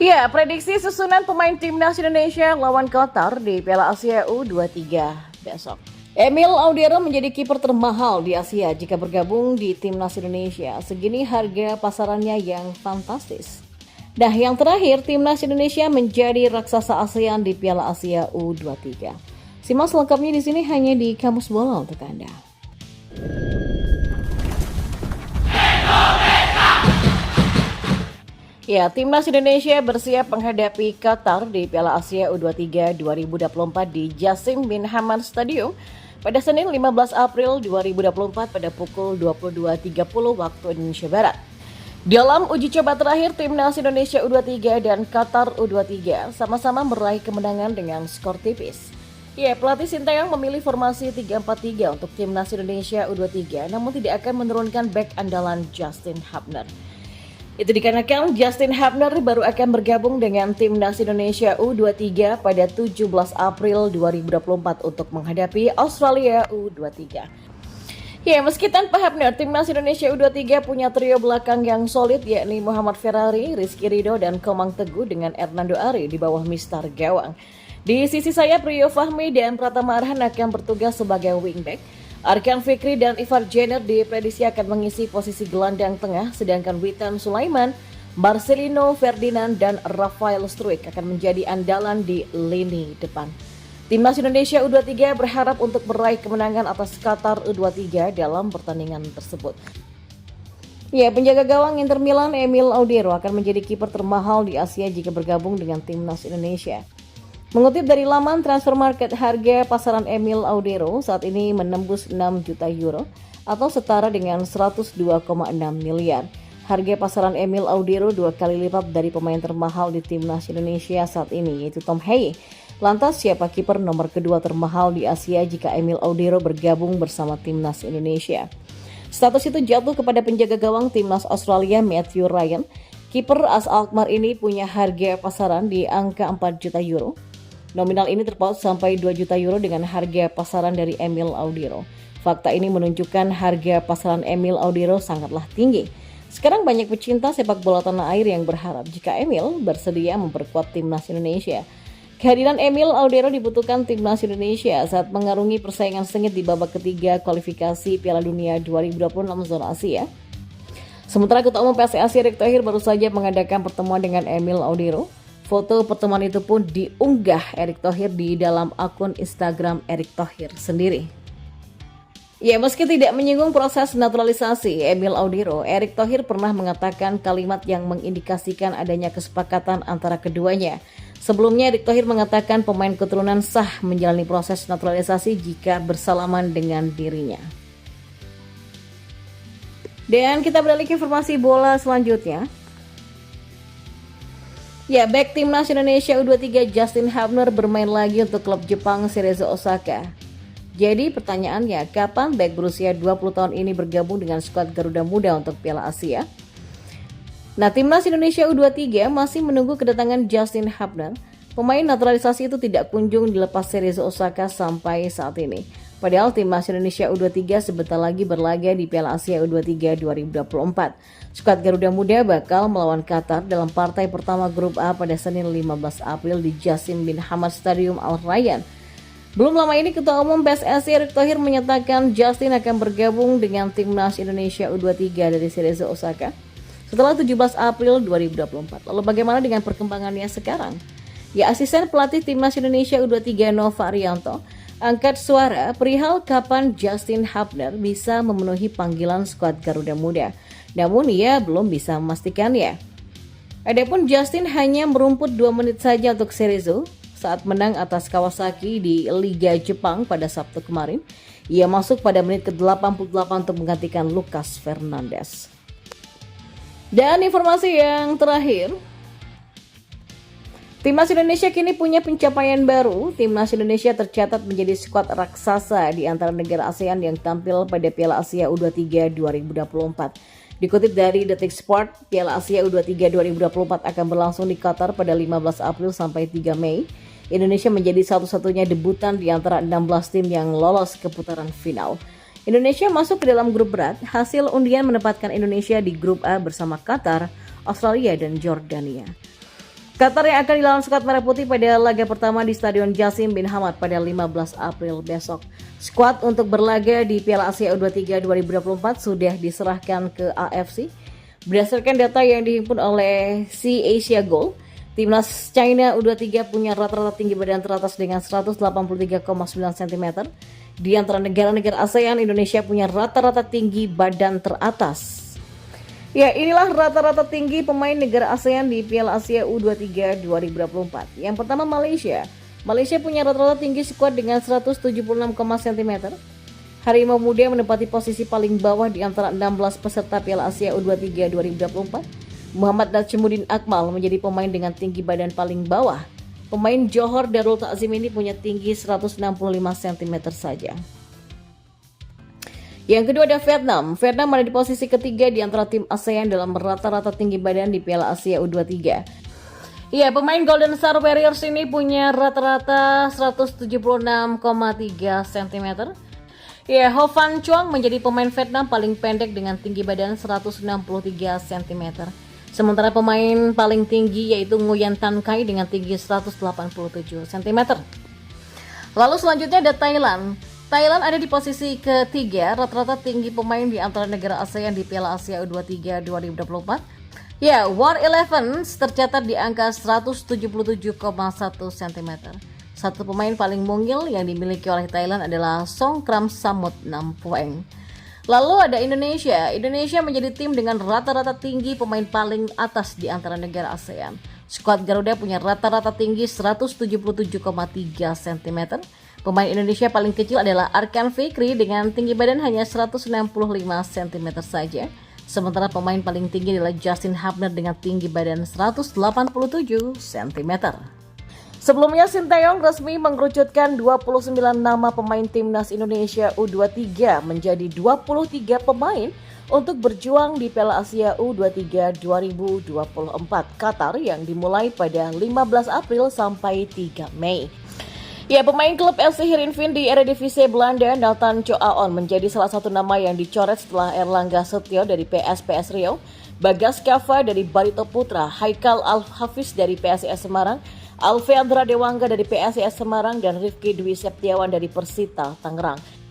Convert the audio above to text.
Ya, prediksi susunan pemain timnas Indonesia lawan Qatar di Piala Asia U23 besok. Emil Audero menjadi kiper termahal di Asia jika bergabung di timnas Indonesia. Segini harga pasarannya yang fantastis. Nah, yang terakhir, timnas Indonesia menjadi raksasa ASEAN di Piala Asia U23. Simak selengkapnya di sini hanya di Kamus Bola untuk Anda. Ya, timnas Indonesia bersiap menghadapi Qatar di Piala Asia U23 2024 di Jassim bin Hamad Stadium pada Senin 15 April 2024 pada pukul 22.30 waktu Indonesia Barat. Dalam uji coba terakhir, timnas Indonesia U23 dan Qatar U23 sama-sama meraih kemenangan dengan skor tipis. Ya, pelatih Sinteyong memilih formasi 3-4-3 untuk timnas Indonesia U23, namun tidak akan menurunkan bek andalan Justin Hubner. Itu dikarenakan Justin Hubner baru akan bergabung dengan timnas Indonesia U23 pada 17 April 2024 untuk menghadapi Australia U23. Ya, meski tanpa Hubner, timnas Indonesia U23 punya trio belakang yang solid yakni Muhammad Ferrari, Rizky Ridho, dan Komang Teguh dengan Hernando Ari di bawah mistar gawang. Di sisi sayap, Rio Fahmi dan Pratama Arhan akan bertugas sebagai wingback. Arkan Fikri dan Ivar Jenner diprediksi akan mengisi posisi gelandang tengah, sedangkan Witan Sulaiman, Marcelino Ferdinand, dan Rafael Struijk akan menjadi andalan di lini depan. Timnas Indonesia U23 berharap untuk meraih kemenangan atas Qatar U23 dalam pertandingan tersebut. Ya, penjaga gawang Inter Milan Emil Audero akan menjadi kiper termahal di Asia jika bergabung dengan timnas Indonesia. Mengutip dari laman Transfer Market, harga pasaran Emil Audero saat ini menembus 6 juta euro atau setara dengan 102,6 miliar. Harga pasaran Emil Audero 2 kali lipat dari pemain termahal di timnas Indonesia saat ini, yaitu Tom Haye. Lantas siapa kiper nomor kedua termahal di Asia jika Emil Audero bergabung bersama timnas Indonesia? Status itu jatuh kepada penjaga gawang timnas Australia Matthew Ryan. Kiper AS Alkmaar ini punya harga pasaran di angka 4 juta euro. Nominal ini terpaut sampai 2 juta euro dengan harga pasaran dari Emil Audero. Fakta ini menunjukkan harga pasaran Emil Audero sangatlah tinggi. Sekarang banyak pecinta sepak bola tanah air yang berharap jika Emil bersedia memperkuat timnas Indonesia. Kehadiran Emil Audero dibutuhkan timnas Indonesia saat mengarungi persaingan sengit di babak ketiga kualifikasi Piala Dunia 2026 zona Asia. Sementara Ketua Umum PSSI Erick Thohir baru saja mengadakan pertemuan dengan Emil Audero. Foto pertemuan itu pun diunggah Erick Thohir di dalam akun Instagram Erick Thohir sendiri. Ya, meski tidak menyinggung proses naturalisasi Emil Audero, Erick Thohir pernah mengatakan kalimat yang mengindikasikan adanya kesepakatan antara keduanya. Sebelumnya Erick Thohir mengatakan pemain keturunan sah menjalani proses naturalisasi jika bersalaman dengan dirinya. Dan kita beralih ke informasi bola selanjutnya. Ya, bek timnas Indonesia U23 Justin Hubner bermain lagi untuk klub Jepang Cerezo Osaka. Jadi pertanyaannya, kapan bek berusia 20 tahun ini bergabung dengan skuad Garuda Muda untuk Piala Asia? Nah, timnas Indonesia U23 masih menunggu kedatangan Justin Hubner. Pemain naturalisasi itu tidak kunjung dilepas Cerezo Osaka sampai saat ini. Padahal timnas Indonesia U23 sebentar lagi berlaga di Piala Asia U23 2024. Skuad Garuda Muda bakal melawan Qatar dalam partai pertama grup A pada Senin 15 April di Jassim bin Hamad Stadium Al Rayyan. Belum lama ini Ketua Umum PSSI Erick Thohir menyatakan Justin akan bergabung dengan timnas Indonesia U23 dari Cerezo Osaka setelah 17 April 2024. Lalu bagaimana dengan perkembangannya sekarang? Ya, asisten pelatih timnas Indonesia U23 Nova Arianto angkat suara perihal kapan Justin Hubner bisa memenuhi panggilan skuad Garuda Muda. Namun ia belum bisa memastikannya. Adapun Justin hanya merumput 2 menit saja untuk Cerezo saat menang atas Kawasaki di Liga Jepang pada Sabtu kemarin. Ia masuk pada menit ke-88 untuk menggantikan Lucas Fernandes. Dan informasi yang terakhir, Timnas Indonesia kini punya pencapaian baru. Timnas Indonesia tercatat menjadi skuad raksasa di antara negara ASEAN yang tampil pada Piala Asia U23 2024. Dikutip dari Detik Sport, Piala Asia U23 2024 akan berlangsung di Qatar pada 15 April sampai 3 Mei. Indonesia menjadi satu-satunya debutan di antara 16 tim yang lolos ke putaran final. Indonesia masuk ke dalam grup berat. Hasil undian menempatkan Indonesia di grup A bersama Qatar, Australia, dan Jordania. Qatar yang akan dilawan skuad Merah Putih pada laga pertama di Stadion Jassim bin Hamad pada 15 April besok. Skuad untuk berlaga di Piala Asia U23 2024 sudah diserahkan ke AFC. Berdasarkan data yang dihimpun oleh Sea Asia Goal, Timnas China U23 punya rata-rata tinggi badan teratas dengan 183,9 cm. Di antara negara-negara ASEAN, Indonesia punya rata-rata tinggi badan teratas. Ya, inilah rata-rata tinggi pemain negara ASEAN di Piala Asia U23 2024. Yang pertama Malaysia. Malaysia punya rata-rata tinggi skuad dengan 176, cm. Harimau Muda menempati posisi paling bawah di antara 16 peserta Piala Asia U23 2024. Muhammad Najmuddin Akmal menjadi pemain dengan tinggi badan paling bawah. Pemain Johor Darul Takzim ini punya tinggi 165 cm saja. Yang kedua ada Vietnam. Vietnam ada di posisi ketiga di antara tim ASEAN dalam rata-rata tinggi badan di Piala Asia U23. Ya, pemain Golden Star Warriors ini punya rata-rata 176,3 cm. Ya, Ho Van Chuang menjadi pemain Vietnam paling pendek dengan tinggi badan 163 cm. Sementara pemain paling tinggi yaitu Nguyen Tan Kai dengan tinggi 187 cm. Lalu selanjutnya ada Thailand. Thailand ada di posisi ketiga, rata-rata tinggi pemain di antara negara ASEAN di Piala Asia U23 2024. Ya, War 11 tercatat di angka 177,1 cm. Satu pemain paling mungil yang dimiliki oleh Thailand adalah Songkram Samut Nampoeng. Lalu ada Indonesia. Indonesia menjadi tim dengan rata-rata tinggi pemain paling atas di antara negara ASEAN. Skuad Garuda punya rata-rata tinggi 177,3 cm. Pemain Indonesia paling kecil adalah Arkan Fikri dengan tinggi badan hanya 165 cm saja. Sementara pemain paling tinggi adalah Justin Hubner dengan tinggi badan 187 cm. Sebelumnya Sinteyong resmi mengerucutkan 29 nama pemain timnas Indonesia U23 menjadi 23 pemain untuk berjuang di Piala Asia U23 2024 Qatar yang dimulai pada 15 April sampai 3 Mei. Ya, pemain klub FC Heerenveen di Eredivisie Belanda, Nathan Coaon menjadi salah satu nama yang dicoret setelah Erlangga Setio dari PSPS Riau, Bagas Kava dari Barito Putra, Haikal Al-Hafiz dari PSIS Semarang, Alfeandra Dewangga dari PSIS Semarang, dan Rifki Dwi Septiawan dari Persita Tangerang.